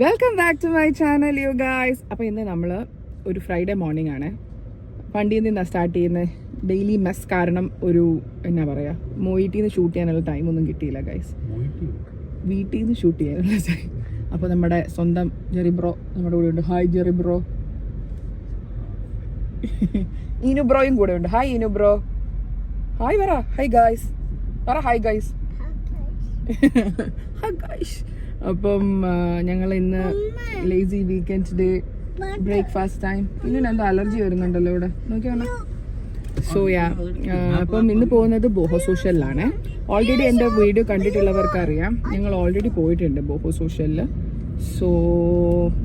Welcome back to my channel you guys. അപ്പോൾ ഇന്ന് നമ്മൾ ഒരു ഫ്രൈഡേ മോർണിംഗ് ആണ്. വണ്ടിയിൽ നിന്നാണ് സ്റ്റാർട്ട് ചെയ്യുന്നത്. ഡെയിലി മെസ് കാരണം ഒരു എന്നാ പറയുക, വീട്ടിൽ നിന്ന് ഷൂട്ട് ചെയ്യാനുള്ള ടൈമൊന്നും കിട്ടിയില്ല ഗൈസ്. വീട്ടിൽ നിന്ന് ഷൂട്ട് ചെയ്യാനുള്ള ടൈം. അപ്പോൾ നമ്മുടെ സ്വന്തം ജെറി ബ്രോ നമ്മുടെ കൂടെ ഉണ്ട്. Hi Jerry bro. ഈനു ബ്രോയും കൂടെ ഉണ്ട്. ഹായ് ഈനു ബ്രോ. ഹായ് പറ. ഹായ് ഗായ്സ് പറ. Hi guys. Hi guys. അപ്പം ഞങ്ങൾ ഇന്ന് lazy weekend day breakfast time. പിന്നെ എന്തോ അലർജി വരുന്നുണ്ടല്ലോ ഇവിടെ നോക്കിയാണോ. സോ അപ്പം ഇന്ന് പോകുന്നത് ബോഹോ സോഷ്യലിലാണ്. ഓൾറെഡി എൻ്റെ വീഡിയോ കണ്ടിട്ടുള്ളവർക്ക് അറിയാം, ഞങ്ങൾ ഓൾറെഡി പോയിട്ടുണ്ട് ബോഹോ സോഷ്യലിൽ. സോ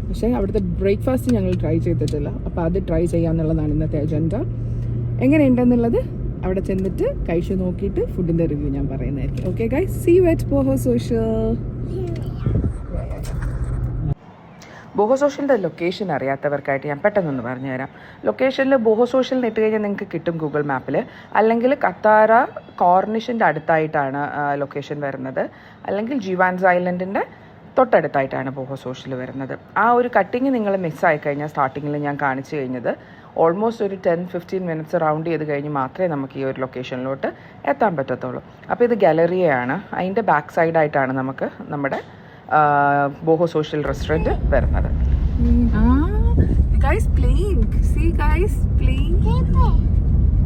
പക്ഷേ അവിടുത്തെ ബ്രേക്ക്ഫാസ്റ്റ് ഞങ്ങൾ ട്രൈ ചെയ്തിട്ടില്ല. അപ്പോൾ അത് ട്രൈ ചെയ്യാന്നുള്ളതാണ് ഇന്നത്തെ അജണ്ട. എങ്ങനെയുണ്ടെന്നുള്ളത് അവിടെ ചെന്നിട്ട് കഴിച്ച് നോക്കിയിട്ട് ഫുഡിൻ്റെ റിവ്യൂ ഞാൻ പറയുന്നതായിരിക്കും. Okay guys, see you at Boho Social. Boho സോഷ്യലിൻ്റെ ലൊക്കേഷൻ അറിയാത്തവർക്കായിട്ട് ഞാൻ പെട്ടെന്നൊന്ന് പറഞ്ഞുതരാം. ലൊക്കേഷനിൽ ബോഹോ സോഷ്യലിന് ഇട്ട് കഴിഞ്ഞാൽ നിങ്ങൾക്ക് കിട്ടും ഗൂഗിൾ മാപ്പിൽ. അല്ലെങ്കിൽ കത്താര കോർണിഷിൻ്റെ അടുത്തായിട്ടാണ് ലൊക്കേഷൻ വരുന്നത്. അല്ലെങ്കിൽ ജീവാൻസ് ഐലൻഡിൻ്റെ തൊട്ടടുത്തായിട്ടാണ് ബോഹോ സോഷ്യൽ വരുന്നത്. ആ ഒരു കട്ടിങ് നിങ്ങൾ മിസ്സായി കഴിഞ്ഞാൽ സ്റ്റാർട്ടിങ്ങിൽ ഞാൻ കാണിച്ചു കഴിഞ്ഞത് ഓൾമോസ്റ്റ് ഒരു 10-15 മിനിറ്റ്സ് റൗണ്ട് ചെയ്ത് കഴിഞ്ഞ് മാത്രമേ നമുക്ക് ഈ ഒരു ലൊക്കേഷനിലോട്ട് എത്താൻ പറ്റത്തുള്ളൂ. അപ്പോൾ ഇത് ഗാലറിയാണ്. അതിൻ്റെ ബാക്ക് സൈഡായിട്ടാണ് നമുക്ക് നമ്മുടെ ബോഹോ സോഷ്യൽ റെസ്റ്റോറൻറ്റ് വരുന്നത്.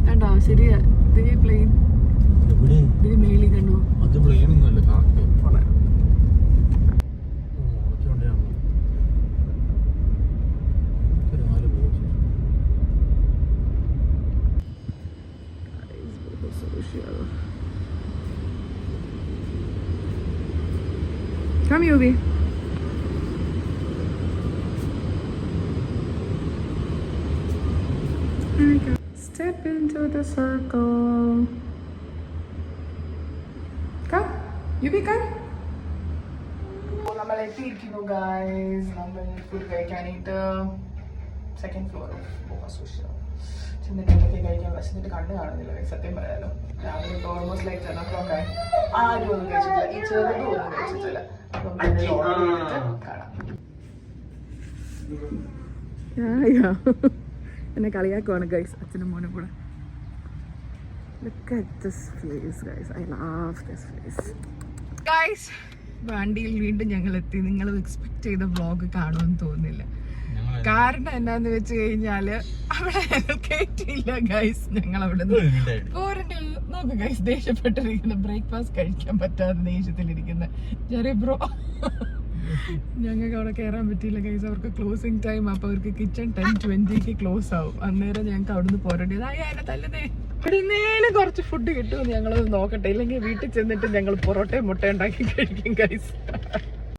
കണ്ടോ ശരിയാ, പ്ലെയിൻ മേലി കണ്ടോ. Come, Yubi. There we go. Step into the circle. Come, Yubi, come. നമ്മൾ എത്തിയിരിക്കുന്നു ഗൈസ്. നമ്മൾ ഫുഡ് കഴിക്കാനായിട്ട് second floor of boho social ചെന്നിട്ട് എന്തൊക്കെ കഴിക്കാൻ വെച്ചിട്ട് കണ്ണ് കാണുന്നില്ല സത്യം പറയാലോ. രാവിലെ ഇപ്പോൾ ഓൾമോസ്റ്റ് ലൈക്ക് 10 o'clock ആയി. ആരും ഒന്നും കഴിച്ചിട്ടില്ല. ഈ ചെറുതും ഒന്നും കഴിച്ചിട്ടില്ല. അപ്പം കാണാം. എന്നെ കളിയാക്കുവാണ് ഗൈസ്, അച്ഛനും മോനും കൂടെ. Look at this place guys. I love this place. Guys, വണ്ടിയിൽ വീണ്ടും ഞങ്ങൾ എത്തി. നിങ്ങൾ എക്സ്പെക്ട് ചെയ്ത വ്ളോഗ് കാണുമെന്ന് തോന്നുന്നില്ല. കാരണം എന്താന്ന് വെച്ച് കഴിഞ്ഞാല് അവിടെ കേട്ടില്ല ഗൈസ്. ഞങ്ങൾ അവിടെ നോക്ക് ഗൈസ്, ദേഷ്യപ്പെട്ടിരിക്കുന്ന ബ്രേക്ക്ഫാസ്റ്റ് കഴിക്കാൻ പറ്റാതെ ദേഷ്യത്തിലിരിക്കുന്ന ജെറി ബ്രോ. ഞങ്ങൾക്ക് അവിടെ കയറാൻ പറ്റിയില്ല ഗൈസ്. അവർക്ക് ക്ലോസിങ് ടൈം. അപ്പോൾ അവർക്ക് കിച്ചൺ 10:20 ക്ലോസ് ആവും. അന്നേരം ഞങ്ങൾക്ക് അവിടുന്ന് പോരേണ്ടത്. അതിനെ തല്ലതേ ഇവിടുന്നേലും കുറച്ച് ഫുഡ് കിട്ടുമെന്ന് ഞങ്ങളത് നോക്കട്ടെ. ഇല്ലെങ്കിൽ വീട്ടിൽ ചെന്നിട്ട് ഞങ്ങൾ പൊറോട്ടയും മുട്ട ഉണ്ടാക്കി കഴിക്കും ഗൈസ്.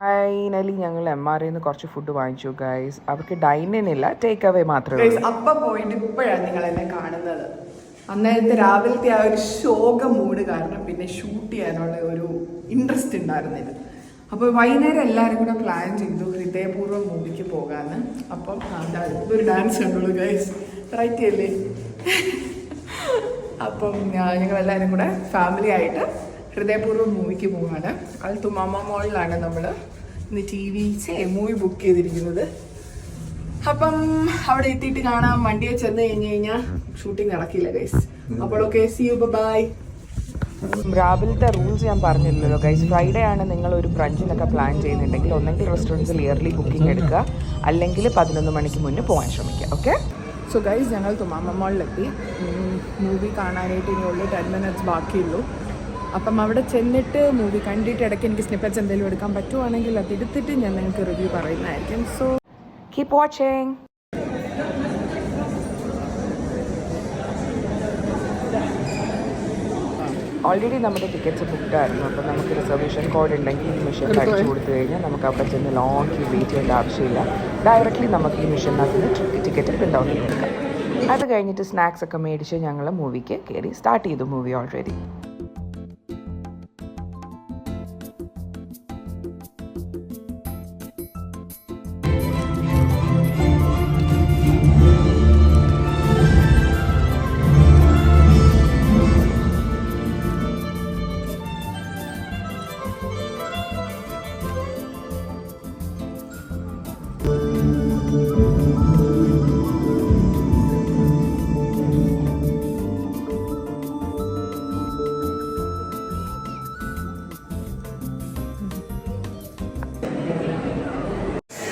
ഫൈനലി ഞങ്ങൾ MRAയിൽ നിന്ന് കുറച്ച് ഫുഡ് വാങ്ങിച്ചു ഗൈസ്. അവർക്ക് ഡൈനിനില്ല, ടേക്ക് അവേ മാത്രമേ. അപ്പം പോയിട്ട് ഇപ്പോഴാണ് നിങ്ങൾ എന്നെ കാണുന്നത്. അന്നേരത്തെ രാവിലത്തെ ആ ഒരു ശോക മൂഡ് കാരണം പിന്നെ ഷൂട്ട് ചെയ്യാനുള്ള ഒരു ഇൻട്രസ്റ്റ് ഉണ്ടായിരുന്നില്ല. അപ്പോൾ വൈകുന്നേരം എല്ലാവരും കൂടെ പ്ലാൻ ചെയ്തു ഹൃദയപൂർവ്വം മൂവിക്ക് പോകാമെന്ന്. അപ്പം ഇതൊരു ഡാൻസ് കണ്ടുള്ളൂ ഗൈസ്, റൈറ്റ് അല്ലേ? അപ്പം ഞങ്ങളെല്ലാവരും കൂടെ ഫാമിലി ആയിട്ട് ഹൃദയപൂർവ്വം മൂവിക്ക് പോവാണ്. അത് തുമാമ മോളിലാണ് നമ്മൾ ഇന്ന് മൂവി ബുക്ക് ചെയ്തിരിക്കുന്നത്. അപ്പം അവിടെ എത്തിയിട്ട് കാണാം. വണ്ടിയെ ചെന്ന് കഴിഞ്ഞ് കഴിഞ്ഞാൽ ഷൂട്ടിംഗ് നടക്കില്ല ഗൈസ്. അപ്പോൾ ഓക്കെ, സീ യു, ബൈ. രാവിലത്തെ റൂൾസ് ഞാൻ പറഞ്ഞില്ലല്ലോ ഗൈസ്. ഫ്രൈഡേ ആണ് നിങ്ങൾ ഒരു ബ്രഞ്ചിനൊക്കെ പ്ലാൻ ചെയ്യുന്നുണ്ടെങ്കിൽ ഒന്നെങ്കിൽ റെസ്റ്റോറൻറ്റ്സിൽ ഇയർലി ബുക്കിംഗ് എടുക്കുക, അല്ലെങ്കിൽ 11 മണിക്ക് മുന്നേ പോകാൻ ശ്രമിക്കുക. ഓക്കെ. സോ ഗൈസ്, ഞങ്ങൾ തുമാമ മോളിലെത്തി. മൂവി കാണാനായിട്ട് ഇനിയുള്ള 10 minutes ബാക്കിയുള്ളൂ. അപ്പം അവിടെ ചെന്നിട്ട് മൂവി കണ്ടിട്ട് ഇടയ്ക്ക് എനിക്ക് സ്നിപ്പറ്റ്സ് എന്തെങ്കിലും എടുക്കാൻ പറ്റുവാണെങ്കിൽ അത് എടുത്തിട്ട് ഞാൻ നിങ്ങൾക്ക് റിവ്യൂ പറയുന്നതായിരിക്കും. So keep watching. ഓൾറെഡി നമ്മുടെ ടിക്കറ്റ്സ് ബുക്ക്ഡ് ആയിരുന്നു. അപ്പോൾ നമുക്ക് റിസർവേഷൻ കോഡ് ഉണ്ടെങ്കിൽ ഈ മിഷനിൽ അടിച്ചു കൊടുത്തു കഴിഞ്ഞാൽ നമുക്ക് അവിടെ ചെന്ന് ലോങ് ക്യൂ വെയിറ്റ് ചെയ്യേണ്ട ആവശ്യമില്ല. ഡയറക്റ്റ്ലി നമുക്ക് ഈ മിഷനകത്ത് ടിക്കറ്റ് പ്രിൻ്റ് ഔട്ട് ചെയ്തെടുക്കാം. അത് കഴിഞ്ഞിട്ട് സ്നാക്സ് ഒക്കെ മേടിച്ച് ഞങ്ങൾ മൂവിക്ക് കയറി സ്റ്റാർട്ട് ചെയ്തു മൂവി ഓൾറെഡി.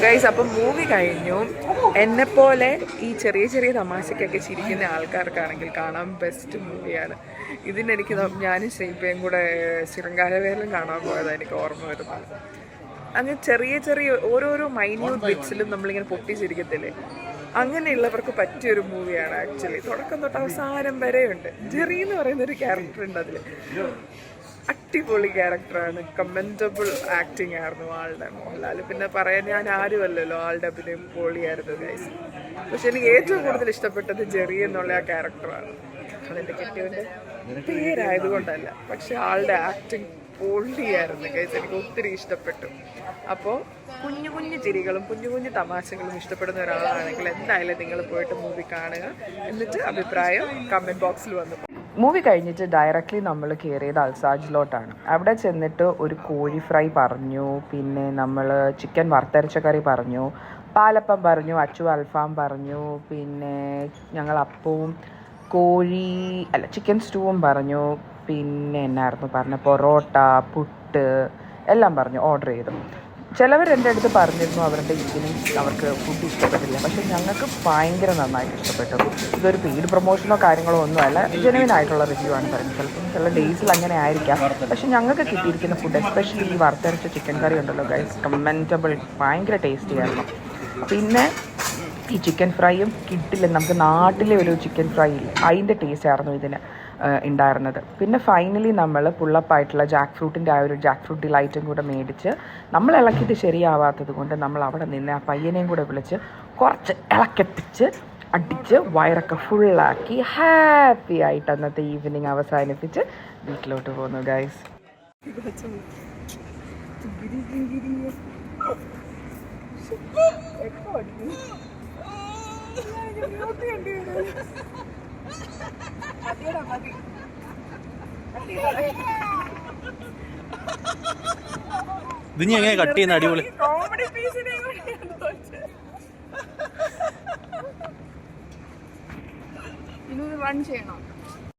ഗൈസ് അപ്പം മൂവി കഴിഞ്ഞു. എന്നെപ്പോലെ ഈ ചെറിയ ചെറിയ തമാശക്കൊക്കെ ചിരിക്കുന്ന ആൾക്കാർക്കാണെങ്കിൽ കാണാൻ ബെസ്റ്റ് മൂവിയാണ്. ഇതിനെനിക്ക് ഞാനും ശ്രീപ്പയും കൂടെ ശൃംഗാരവേലും കാണാൻ പോയതാണ് എനിക്ക് ഓർമ്മ വരുന്നത്. അങ്ങനെ ചെറിയ ചെറിയ ഓരോരോ മൈന്യൂട്ട് ബിറ്റ്സിലും നമ്മളിങ്ങനെ പൊട്ടിച്ചിരിക്കത്തില്ലേ, അങ്ങനെയുള്ളവർക്ക് പറ്റിയൊരു മൂവിയാണ് ആക്ച്വലി. തുടക്കം തൊട്ട് അവസാനം വരെയുണ്ട്. ജെറി എന്ന് പറയുന്നൊരു ക്യാരക്ടർ ഉണ്ട് അതിൽ. അടിപൊളി ക്യാരക്ടറാണ്. കമൻറ്റബിൾ ആക്ടിങ് ആയിരുന്നു ആളുടെ. മോഹൻലാൽ പിന്നെ പറയാൻ ഞാൻ ആരുമല്ലല്ലോ, ആളുടെ അഭിനയം പൊളിയായിരുന്നു ഗൈസ്. പക്ഷെ എനിക്ക് ഏറ്റവും കൂടുതൽ ഇഷ്ടപ്പെട്ടത് ജെറി എന്നുള്ള ആ ക്യാരക്ടറാണ്. അതെൻ്റെ കെട്ടിയവൻ്റെ പേരായതുകൊണ്ടല്ല, പക്ഷെ ആളുടെ ആക്ടിങ് പൊളിയായിരുന്നു ഗൈസ്. എനിക്ക് ഒത്തിരി ഇഷ്ടപ്പെട്ടു. അപ്പോൾ കുഞ്ഞു കുഞ്ഞു ചിരികളും കുഞ്ഞു കുഞ്ഞു തമാശകളും ഇഷ്ടപ്പെടുന്ന ഒരാളാണെങ്കിൽ എന്തായാലും നിങ്ങൾ പോയിട്ട് മൂവി കാണുക. എന്നിട്ട് അഭിപ്രായം കമൻറ്റ് ബോക്സിൽ വന്ന്. മൂവി കഴിഞ്ഞിട്ട് ഡയറക്റ്റ്ലി നമ്മൾ കയറിയത് അൽസാജിലോട്ടാണ്. അവിടെ ചെന്നിട്ട് ഒരു കോഴി ഫ്രൈ പറഞ്ഞു, പിന്നെ നമ്മൾ ചിക്കൻ വറുത്തരച്ച കറി പറഞ്ഞു, പാലപ്പം പറഞ്ഞു, അച്ചു അൽഫാം പറഞ്ഞു, പിന്നെ ഞങ്ങൾ അപ്പവും ചിക്കൻ സ്റ്റൂവും പറഞ്ഞു, പിന്നെ എന്നായിരുന്നു പറഞ്ഞ പൊറോട്ട, പുട്ട് എല്ലാം പറഞ്ഞു ഓർഡർ ചെയ്തു. ചിലവർ എൻ്റെ അടുത്ത് പറഞ്ഞിരുന്നു അവരുടെ ഈവനിങ് അവർക്ക് ഫുഡ് ഇഷ്ടപ്പെട്ടില്ല. പക്ഷേ ഞങ്ങൾക്ക് ഭയങ്കര നന്നായിട്ട് ഇഷ്ടപ്പെട്ടു. ഇതൊരു പെയ്ഡ് പ്രൊമോഷനോ കാര്യങ്ങളോ ഒന്നുമല്ല, ജെനുവിൻ ആയിട്ടുള്ള റിവ്യൂ ആണ് പറയുന്നത്. ചിലപ്പം ചില ഡേയ്സിൽ അങ്ങനെ ആയിരിക്കാം. പക്ഷേ ഞങ്ങൾക്ക് കിട്ടിയിരിക്കുന്ന ഫുഡ്, എസ്പെഷ്യലി ഈ വറുത്തരച്ച ചിക്കൻ കറി ഉണ്ടല്ലോ ഗൈസ്, കമൻറ്റബിൾ, ഭയങ്കര ടേസ്റ്റി ആയിരുന്നു. പിന്നെ ഈ ചിക്കൻ ഫ്രൈയും കിട്ടില്ല, നമുക്ക് നാട്ടിലെ ഒരു ചിക്കൻ ഫ്രൈ ഇല്ല, അതിൻ്റെ ടേസ്റ്റ് ആയിരുന്നു ഇതിന് ഉണ്ടായിരുന്നത്. പിന്നെ ഫൈനലി നമ്മൾ പുള്ളപ്പായിട്ടുള്ള ജാക്ക് ഫ്രൂട്ടിൻ്റെ ആ ഒരു ജാക്ക് ഫ്രൂട്ട് ഡിലൈറ്റും കൂടെ മേടിച്ച്, നമ്മൾ ഇളക്കിയിട്ട് ശരിയാവാത്തത് കൊണ്ട് നമ്മൾ അവിടെ നിന്ന് ആ പയ്യനെയും കൂടെ വിളിച്ച് കുറച്ച് ഇളക്കിപ്പിച്ച് അടിച്ച് വയറൊക്കെ ഫുള്ളാക്കി ഹാപ്പി ആയിട്ട് അന്നത്തെ ഈവനിങ് അവസാനിപ്പിച്ച് വീട്ടിലോട്ട് പോകുന്നു ഗൈസ്. ഇത് നീ എങ്ങനെ കട്ട് ചെയ്യുന്ന? അടിപൊളി കോമഡി പീസിനെ ഇനി റൺ ചെയ്യണം.